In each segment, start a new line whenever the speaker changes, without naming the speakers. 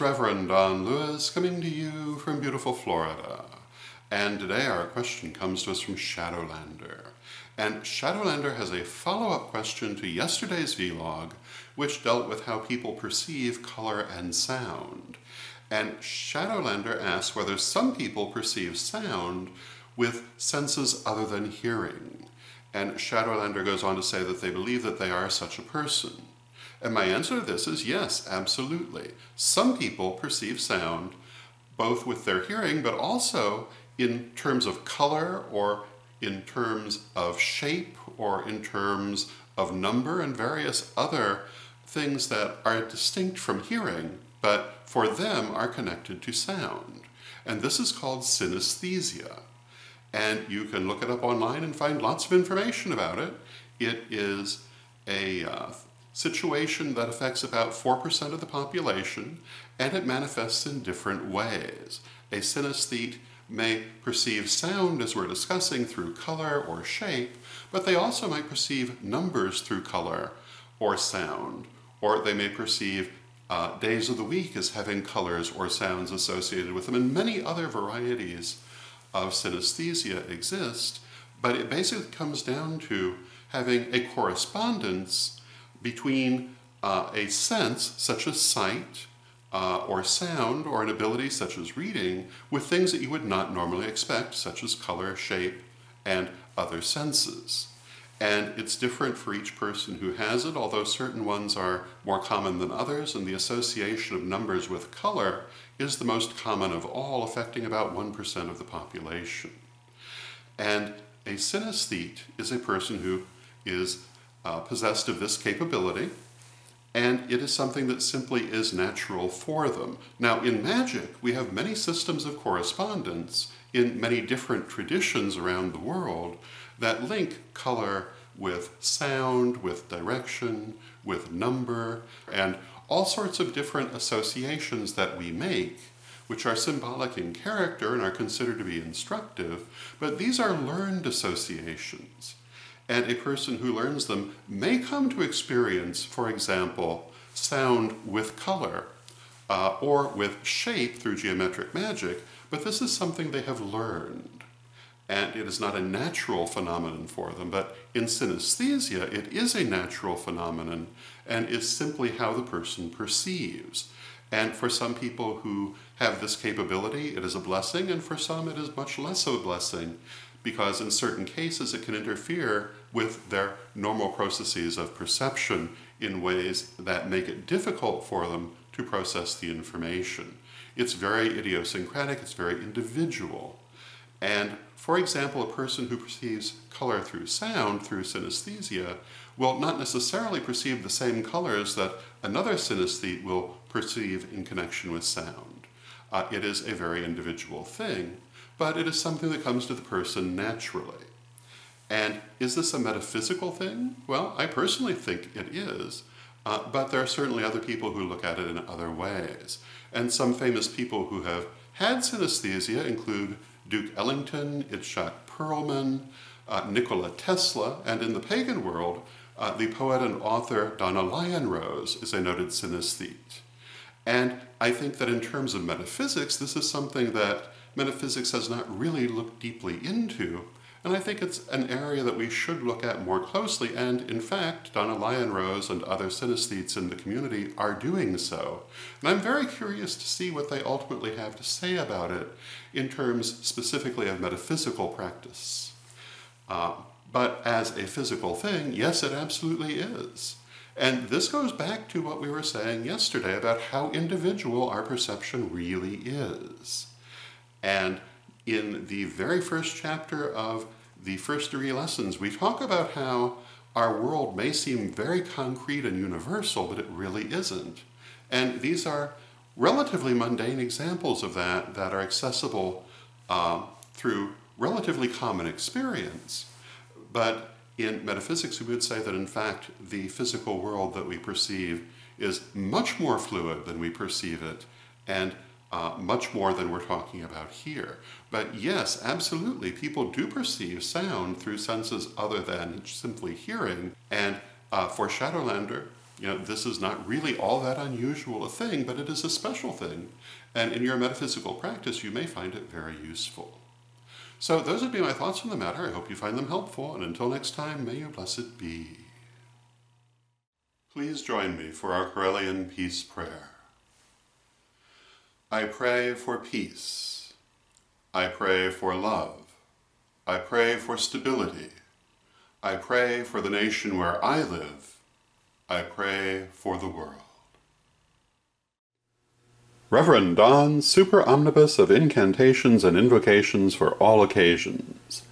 Reverend Don Lewis coming to you from beautiful Florida. And today our question comes to us from ShadowLander. And ShadowLander has a follow-up question to yesterday's vlog, which dealt with how people perceive color and sound. And ShadowLander asks whether some people perceive sound with senses other than hearing. And ShadowLander goes on to say that they believe that they are such a person. And my answer to this is yes, absolutely. Some people perceive sound both with their hearing, but also in terms of color, or in terms of shape, or in terms of number, and various other things that are distinct from hearing, but for them are connected to sound. And this is called synesthesia. And you can look it up online and find lots of information about it. It is a situation that affects about 4% of the population, and it manifests in different ways. A synesthete may perceive sound, as we're discussing, through color or shape, but they also might perceive numbers through color or sound, or they may perceive days of the week as having colors or sounds associated with them, and many other varieties of synesthesia exist, but it basically comes down to having a correspondence between a sense, such as sight, or sound, or an ability such as reading, with things that you would not normally expect, such as color, shape, and other senses. And it's different for each person who has it, although certain ones are more common than others, and the association of numbers with color is the most common of all, affecting about 1% of the population. And a synesthete is a person who is possessed of this capability, and it is something that simply is natural for them. Now, in magic, we have many systems of correspondence in many different traditions around the world that link color with sound, with direction, with number, and all sorts of different associations that we make, which are symbolic in character and are considered to be instructive, but these are learned associations. And a person who learns them may come to experience, for example, sound with color, or with shape through geometric magic, but this is something they have learned. And it is not a natural phenomenon for them, but in synesthesia it is a natural phenomenon and is simply how the person perceives. And for some people who have this capability, it is a blessing, and for some it is much less of a blessing, because in certain cases it can interfere with their normal processes of perception in ways that make it difficult for them to process the information. It's very idiosyncratic, it's very individual. And for example, a person who perceives color through sound, through synesthesia, will not necessarily perceive the same colors that another synesthete will perceive in connection with sound. It is a very individual thing, but it is something that comes to the person naturally. And is this a metaphysical thing? Well, I personally think it is, but there are certainly other people who look at it in other ways. And some famous people who have had synesthesia include Duke Ellington, Itzhak Perlman, Nikola Tesla, and in the pagan world, the poet and author Donna Lyon-Rose is a noted synesthete. And I think that in terms of metaphysics, this is something that metaphysics has not really looked deeply into, and I think it's an area that we should look at more closely, and in fact, Donna Lyon-Rose and other synesthetes in the community are doing so. And I'm very curious to see what they ultimately have to say about it in terms specifically of metaphysical practice. But as a physical thing, yes, it absolutely is. And this goes back to what we were saying yesterday about how individual our perception really is. And in the very first chapter of the first 3 lessons, we talk about how our world may seem very concrete and universal, but it really isn't. And these are relatively mundane examples of that are accessible through relatively common experience. But in metaphysics, we would say that in fact the physical world that we perceive is much more fluid than we perceive it, and much more than we're talking about here. But yes, absolutely, people do perceive sound through senses other than simply hearing, and for ShadowLander, This is not really all that unusual a thing, but it is a special thing, and in your metaphysical practice you may find it very useful. So those would be my thoughts on the matter. I hope you find them helpful, and until next time, may you blessed be. Please join me for our Correllian Peace Prayer. I pray for peace. I pray for love. I pray for stability. I pray for the nation where I live. I pray for the world. Reverend Don, super omnibus of incantations and invocations for all occasions.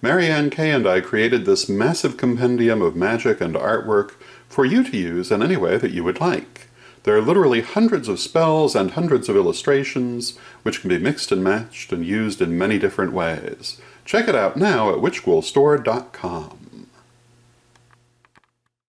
Marianne Kay and I created this massive compendium of magic and artwork for you to use in any way that you would like. There are literally hundreds of spells and hundreds of illustrations, which can be mixed and matched and used in many different ways. Check it out now at witchghoulstore.com.